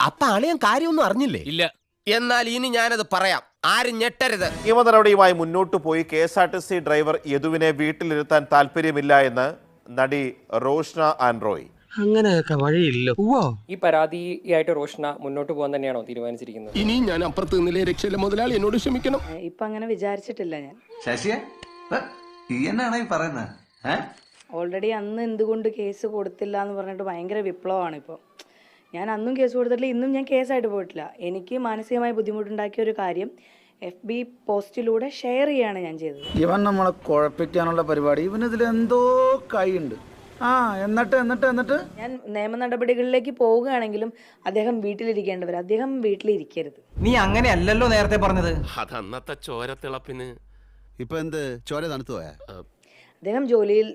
അപ്പൊ അളിയൻ കാര്യമൊന്നും അറിഞ്ഞില്ലേ? ഇല്ല. എന്നാൽ ഇനി ഞാനത് പറയാം, ആരും ഞെട്ടരുത്. നിയമ നടപടിയുമായി മുന്നോട്ടു പോയി KSRTC ഡ്രൈവർ യദുവിനെ വീട്ടിലിരുത്താൻ താല്പര്യമില്ല എന്ന് നടി റോഷ്ന ആൻഡ്രോയ്. അങ്ങനെയൊക്കെ വഴിയില്ലോ. ഈ പരാതിയായിട്ട് റോഷ്ന മുന്നോട്ട് പോകാൻ തന്നെയാണോ തീരുമാനിച്ചിരിക്കുന്നത്? ഇനി ഞാൻ അപ്പുറത്ത് നിന്നില്ലേ രക്ഷയില്ല മുതലാളി, എന്നോട് ക്ഷമിക്കണം. ഇപ്പൊ അങ്ങനെ വിചാരിച്ചിട്ടില്ല ഞാൻ. ശശിയെ എന്നാണ് ഈ പറയുന്നത്? ഓൾറെഡി അന്ന് എന്തുകൊണ്ട് കേസ് കൊടുത്തില്ല എന്ന് പറഞ്ഞിട്ട് ഭയങ്കര വിപ്ലവമാണ് ഇപ്പോൾ. ഞാൻ അന്നും കേസ് കൊടുത്തിട്ടില്ല, ഇന്നും ഞാൻ കേസായിട്ട് പോയിട്ടില്ല. എനിക്ക് മാനസികമായി ബുദ്ധിമുട്ടുണ്ടാക്കിയ ഒരു കാര്യം FB പോസ്റ്റിലൂടെ ഷെയർ ചെയ്യാണ് ഞാൻ ചെയ്തത്. ഇവൻ നമ്മളെ കുഴപ്പിക്കാനുള്ള പരിപാടി, ഇവനിതിലെന്തോ കൈയുണ്ട്. എന്നിട്ട് ഞാൻ നിയമ നടപടികളിലേക്ക് പോവുകയാണെങ്കിലും അദ്ദേഹം വീട്ടിലിരിക്കേണ്ടവർ, അദ്ദേഹം വീട്ടിലിരിക്കരുത്. നീ അങ്ങനെയല്ലല്ലോ നേരത്തെ പറഞ്ഞത്. അത് അന്നത്തെ ചോരത്തിളപ്പിന്. ഇപ്പൊ എന്ത് ചോര തണുത്തു പോയാ? അദ്ദേഹം ജോലിയിൽ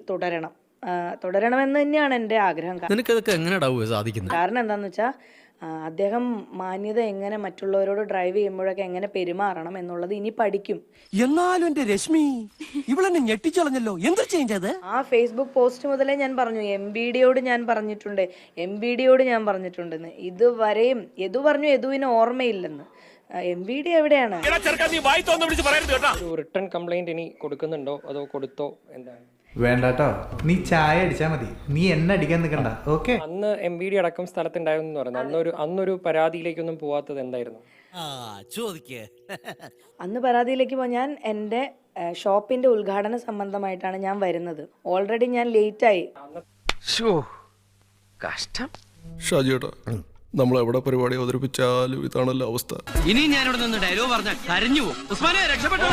തുടരണമെന്ന് തന്നെയാണ് എൻ്റെ ആഗ്രഹം. നിനക്കതൊക്കെ എങ്ങനെയാ സാധിക്കുന്നത്? കാരണം എന്താണെന്ന് വെച്ചാൽ അദ്ദേഹം മാന്യത എങ്ങനെ മറ്റുള്ളവരോട് ഡ്രൈവ് ചെയ്യുമ്പോഴൊക്കെ എങ്ങനെ പെരുമാറണം എന്നുള്ളത് ഇനി പഠിക്കും. എന്നാലും എന്റെ രശ്മി ഇവളെന്നെ ഞെട്ടിച്ചളഞ്ഞല്ലോ. എന്ത് ചേഞ്ച് അത്? ആ ഫേസ്ബുക്ക് പോസ്റ്റ് മുതലേ ഞാൻ പറഞ്ഞു, MBD ഞാൻ പറഞ്ഞിട്ടുണ്ടെന്ന്. ഇതുവരെയും യദു പറഞ്ഞു യദുവിന് ഓർമ്മയില്ലെന്ന്. MBD എവിടെയാണ്? ഒരു റിട്ടേൺ കംപ്ലൈന്റ് ഇനി കൊടുക്കുന്നുണ്ടോ അതോ കൊടുത്തോ എന്താണ്? വേണ്ടട്ടോ, നീ ചായ അടിച്ചാ മതി, നീ എന്നെ അടിക്കാൻ നിൽക്കണ്ട. ഓക്കെ. അന്ന് MBD അടക്കം സ്ഥലത്തുണ്ടായിരുന്നു പറഞ്ഞു. അന്നൊരു പരാതിയിലേക്കൊന്നും പോവാത്തത് എന്തായിരുന്നു? അന്ന് പരാതിയിലേക്ക് ഞാൻ എൻ്റെ ഷോപ്പിന്റെ ഉദ്ഘാടന സംബന്ധമായിട്ടാണ് ഞാൻ വരുന്നത്. ഓൾറെഡി ഞാൻ ലേറ്റായി. കഷ്ടം. ഷാജിയേട്ടാ, നമ്മൾ എവിടെ പരിപാടി അവതരിപ്പിച്ചാലും ഇതാണല്ലോ അവസ്ഥ. ഇനി ഞാനിവിടെ നിന്ന് ഡയലോഗ് പറഞ്ഞാൽ കരഞ്ഞു പോകും. ഉസ്മാനെ രക്ഷപ്പെട്ടോ.